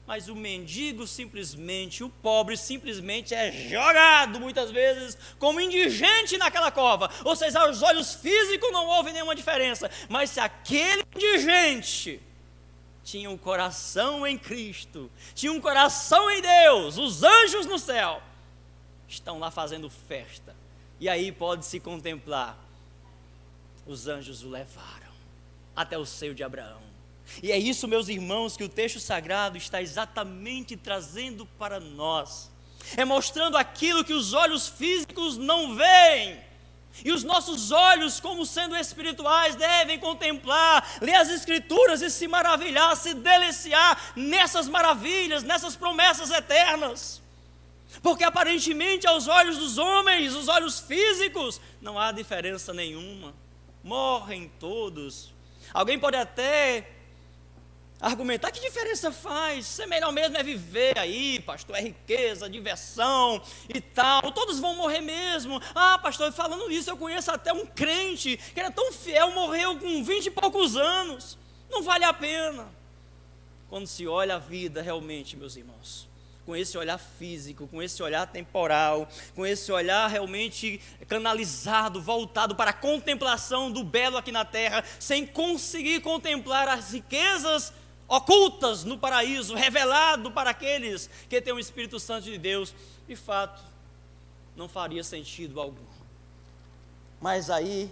Mas o mendigo simplesmente, o pobre simplesmente é jogado muitas vezes como indigente naquela cova. Ou seja, aos olhos físicos não houve nenhuma diferença. Mas se aquele indigente tinha um coração em Cristo, tinha um coração em Deus, os anjos no céu estão lá fazendo festa. E aí pode-se contemplar, os anjos o levaram até o seio de Abraão. E é isso, meus irmãos, que o texto sagrado está exatamente trazendo para nós. É mostrando aquilo que os olhos físicos não veem. E os nossos olhos, como sendo espirituais, devem contemplar, ler as Escrituras e se maravilhar, se deliciar nessas maravilhas, nessas promessas eternas. Porque aparentemente aos olhos dos homens, os olhos físicos, não há diferença nenhuma. Morrem todos. Alguém pode até argumentar, que diferença faz? Ser melhor mesmo é viver aí, pastor, é riqueza, diversão e tal, todos vão morrer mesmo. Ah, pastor, falando isso, eu conheço até um crente que era tão fiel, morreu com 20 e poucos anos. Não vale a pena. Quando se olha a vida realmente, meus irmãos, com esse olhar físico, com esse olhar temporal, com esse olhar realmente canalizado, voltado para a contemplação do belo aqui na terra, sem conseguir contemplar as riquezas ocultas no paraíso, revelado para aqueles que têm o Espírito Santo de Deus, de fato, não faria sentido algum. Mas aí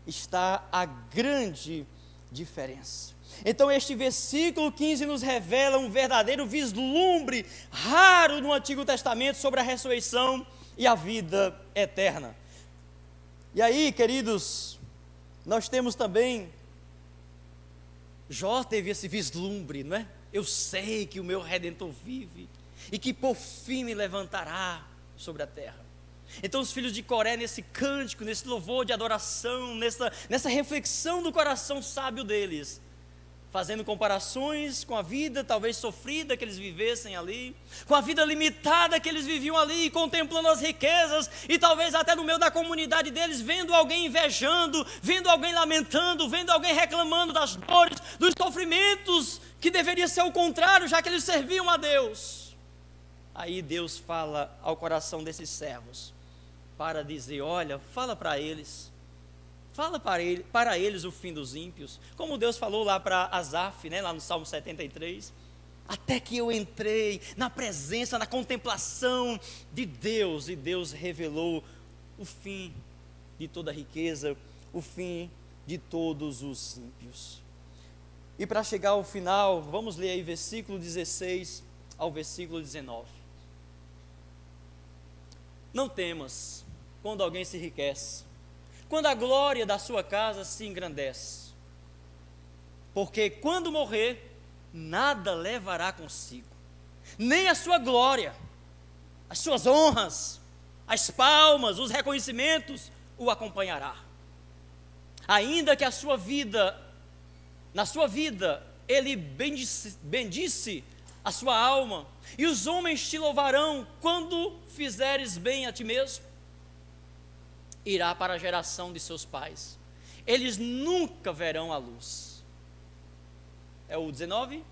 está a grande diferença. Então este versículo 15 nos revela um verdadeiro vislumbre raro no Antigo Testamento sobre a ressurreição e a vida eterna. E aí, queridos, nós temos também, Jó teve esse vislumbre, não é? Eu sei que o meu Redentor vive e que por fim me levantará sobre a terra. Então os filhos de Coré, nesse cântico, nesse louvor de adoração, nessa reflexão do coração sábio deles, fazendo comparações com a vida talvez sofrida que eles vivessem ali, com a vida limitada que eles viviam ali, contemplando as riquezas, e talvez até no meio da comunidade deles, vendo alguém invejando, vendo alguém lamentando, vendo alguém reclamando das dores, dos sofrimentos, que deveria ser o contrário, já que eles serviam a Deus. Aí Deus fala ao coração desses servos, para dizer, olha, fala para eles, fala para eles o fim dos ímpios, como Deus falou lá para Asaf, né, lá no Salmo 73, até que eu entrei na presença, na contemplação de Deus, e Deus revelou o fim de toda a riqueza, o fim de todos os ímpios. E para chegar ao final, vamos ler aí versículo 16 ao versículo 19. Não temas quando alguém se enriquece, quando a glória da sua casa se engrandece, porque quando morrer, nada levará consigo, nem a sua glória, as suas honras, as palmas, os reconhecimentos o acompanhará. Ainda que na sua vida, ele bendisse a sua alma, e os homens te louvarão quando fizeres bem a ti mesmo. Irá para a geração de seus pais, eles nunca verão a luz. É o 19?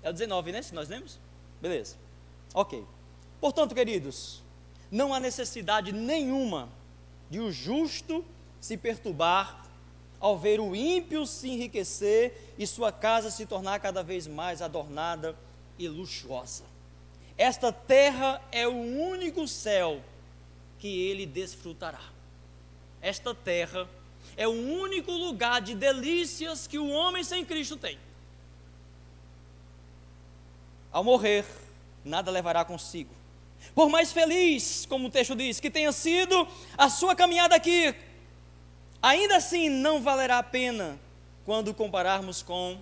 É o 19, né? Se nós lemos? Beleza. Ok. Portanto, queridos, não há necessidade nenhuma de o justo se perturbar ao ver o ímpio se enriquecer e sua casa se tornar cada vez mais adornada e luxuosa. Esta terra é o único céu que ele desfrutará. Esta terra é o único lugar de delícias que o homem sem Cristo tem. Ao morrer, nada levará consigo. Por mais feliz, como o texto diz, que tenha sido a sua caminhada aqui, ainda assim não valerá a pena quando compararmos com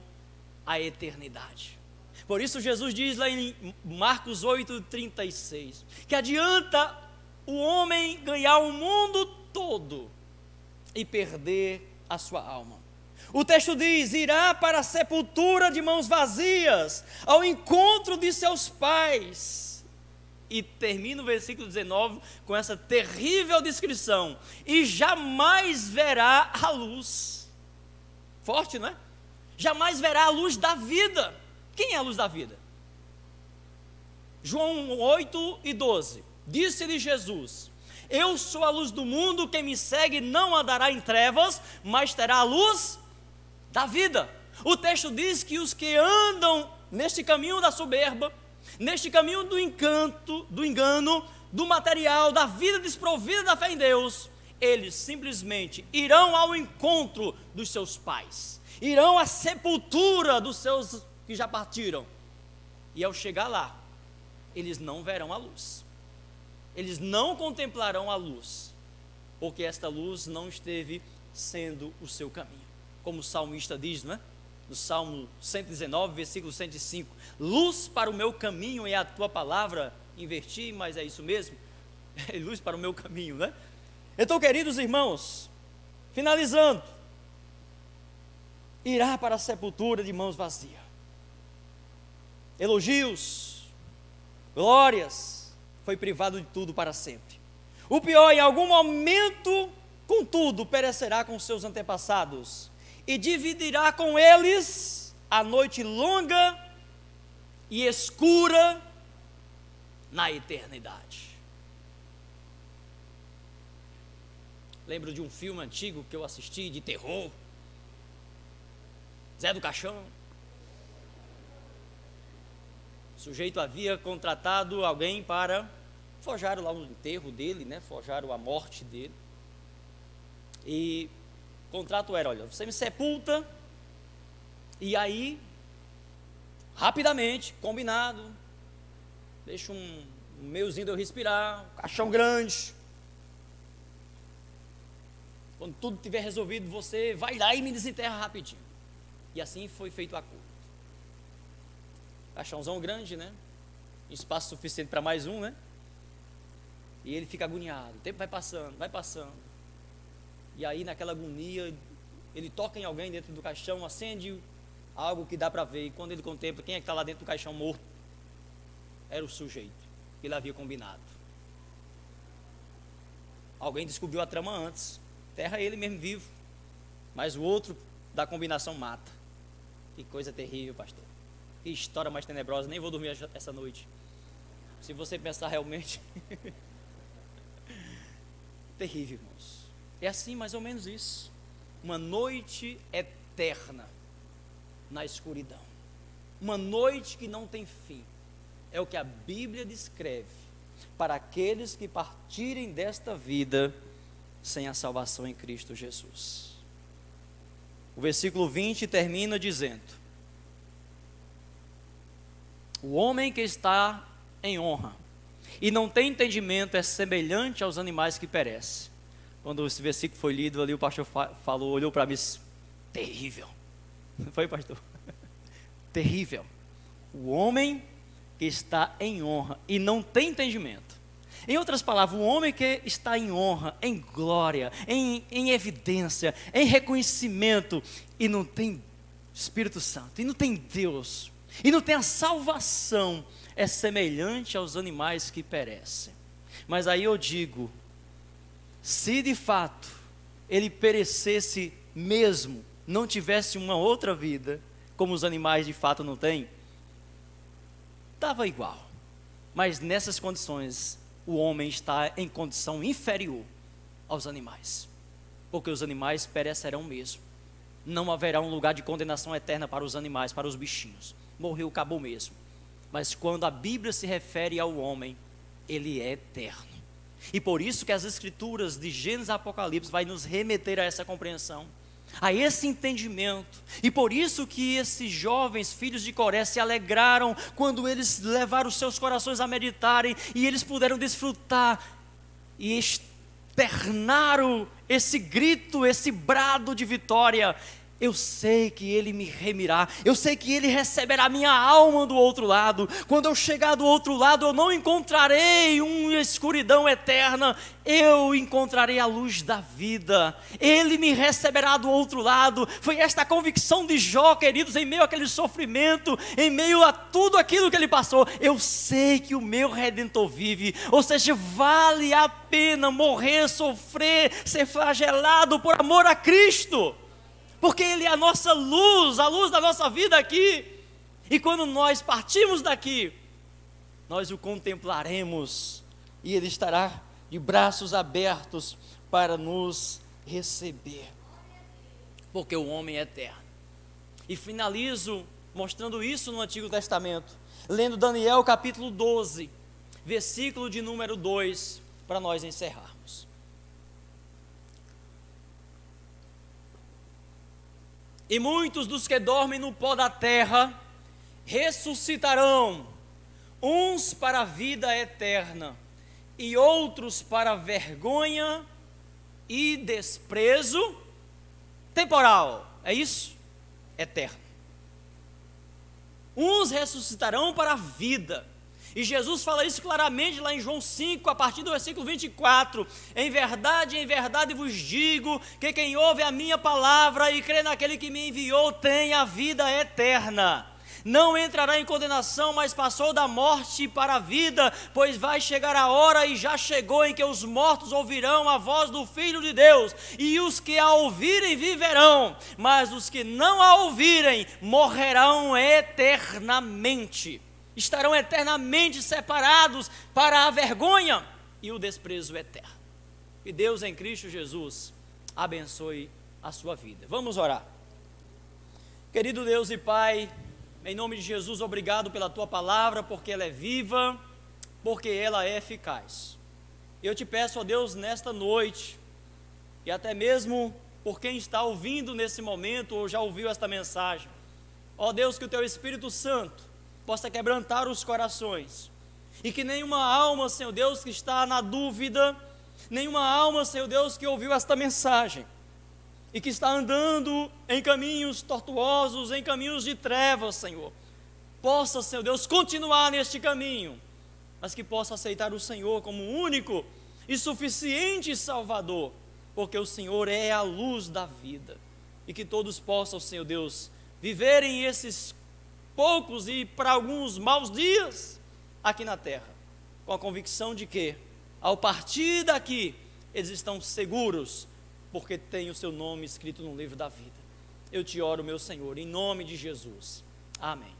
a eternidade. Por isso Jesus diz lá em Marcos 8,36, que adianta o homem ganhar o mundo todo e perder a sua alma. O texto diz: irá para a sepultura de mãos vazias, ao encontro de seus pais. E termina o versículo 19 com essa terrível descrição: e jamais verá a luz. Forte, não é? Jamais verá a luz da vida. Quem é a luz da vida? João 8:12. Disse-lhe Jesus: eu sou a luz do mundo, quem me segue não andará em trevas, mas terá a luz da vida. O texto diz que os que andam neste caminho da soberba, neste caminho do encanto, do engano, do material, da vida desprovida da fé em Deus, eles simplesmente irão ao encontro dos seus pais, irão à sepultura dos seus que já partiram, e ao chegar lá, eles não verão a luz, eles não contemplarão a luz, porque esta luz não esteve sendo o seu caminho. Como o salmista diz, não é? No Salmo 119, versículo 105, luz para o meu caminho é a tua palavra. Inverti, mas é isso mesmo, é luz para o meu caminho, né? Então, queridos irmãos, finalizando, irá para a sepultura de mãos vazias. Elogios, glórias, foi privado de tudo para sempre. O pior, em algum momento, contudo, perecerá com seus antepassados e dividirá com eles a noite longa e escura na eternidade. Lembro de um filme antigo que eu assisti de terror, Zé do Caixão. O sujeito havia contratado alguém para forjar lá o enterro dele, né? Forjar a morte dele. E o contrato era: olha, você me sepulta, e aí, rapidamente, combinado, deixa um meiozinho de eu respirar, um caixão grande. Quando tudo estiver resolvido, você vai lá e me desenterra rapidinho. E assim foi feito o acordo. Caixãozão grande, né? Espaço suficiente para mais um, né? E ele fica agoniado, o tempo vai passando, vai passando. E aí, naquela agonia, ele toca em alguém dentro do caixão, acende algo que dá para ver. E quando ele contempla quem é que está lá dentro do caixão morto, era o sujeito que ele havia combinado. Alguém descobriu a trama antes, enterra ele mesmo vivo, mas o outro da combinação mata. Que coisa terrível, pastor. Que história mais tenebrosa, nem vou dormir essa noite. Se você pensar realmente... terrível, irmãos. É assim, mais ou menos isso. Uma noite eterna na escuridão. Uma noite que não tem fim. É o que a Bíblia descreve para aqueles que partirem desta vida sem a salvação em Cristo Jesus. O versículo 20 termina dizendo: o homem que está em honra e não tem entendimento é semelhante aos animais que perecem. Quando esse versículo foi lido ali, o pastor falou, olhou para mim, terrível. Não foi, pastor? Terrível. O homem que está em honra e não tem entendimento. Em outras palavras, o homem que está em honra, em glória, em evidência, em reconhecimento e não tem Espírito Santo, e não tem Deus, e não tem a salvação, é semelhante aos animais que perecem. Mas aí eu digo, se de fato ele perecesse mesmo, não tivesse uma outra vida, como os animais de fato não têm, estava igual. Mas nessas condições, o homem está em condição inferior aos animais, porque os animais perecerão mesmo. Não haverá um lugar de condenação eterna para os animais, para os bichinhos. Morreu, acabou mesmo. Mas quando a Bíblia se refere ao homem, ele é eterno. E por isso que as escrituras de Gênesis e Apocalipse vai nos remeter a essa compreensão, a esse entendimento. E por isso que esses jovens filhos de Coré se alegraram quando eles levaram os seus corações a meditarem, e eles puderam desfrutar e externaram esse grito, esse brado de vitória. Eu sei que Ele me remirá, eu sei que Ele receberá minha alma do outro lado. Quando eu chegar do outro lado, eu não encontrarei uma escuridão eterna, eu encontrarei a luz da vida. Ele me receberá do outro lado. Foi esta convicção de Jó, queridos, em meio àquele sofrimento, em meio a tudo aquilo que ele passou. Eu sei que o meu Redentor vive, ou seja, vale a pena morrer, sofrer, ser flagelado por amor a Cristo, porque Ele é a nossa luz, a luz da nossa vida aqui. E quando nós partimos daqui, nós o contemplaremos, e Ele estará de braços abertos para nos receber, porque o homem é eterno. E finalizo mostrando isso no Antigo Testamento, lendo Daniel capítulo 12, versículo de número 2, para nós encerrarmos. E muitos dos que dormem no pó da terra ressuscitarão, uns para a vida eterna, e outros para vergonha e desprezo temporal. É isso? Eterno. Uns ressuscitarão para a vida. E Jesus fala isso claramente lá em João 5, a partir do versículo 24. Em verdade vos digo, que quem ouve a minha palavra e crê naquele que me enviou, tem a vida eterna. Não entrará em condenação, mas passou da morte para a vida, pois vai chegar a hora, e já chegou, em que os mortos ouvirão a voz do Filho de Deus, e os que a ouvirem viverão, mas os que não a ouvirem morrerão eternamente. Estarão eternamente separados para a vergonha e o desprezo eterno. E Deus em Cristo Jesus abençoe a sua vida. Vamos orar. Querido Deus e Pai, em nome de Jesus, obrigado pela Tua palavra, porque ela é viva, porque ela é eficaz. Eu te peço, ó Deus, nesta noite, e até mesmo por quem está ouvindo nesse momento, ou já ouviu esta mensagem, ó Deus, que o Teu Espírito Santo possa quebrantar os corações, e que nenhuma alma, Senhor Deus, que está na dúvida, nenhuma alma, Senhor Deus, que ouviu esta mensagem, e que está andando em caminhos tortuosos, em caminhos de trevas, Senhor, possa, Senhor Deus, continuar neste caminho, mas que possa aceitar o Senhor como único e suficiente Salvador, porque o Senhor é a luz da vida, e que todos possam, Senhor Deus, viverem esses poucos e para alguns maus dias aqui na terra, com a convicção de que, ao partir daqui, eles estão seguros, porque tem o seu nome escrito no livro da vida. Eu te oro, meu Senhor, em nome de Jesus. Amém.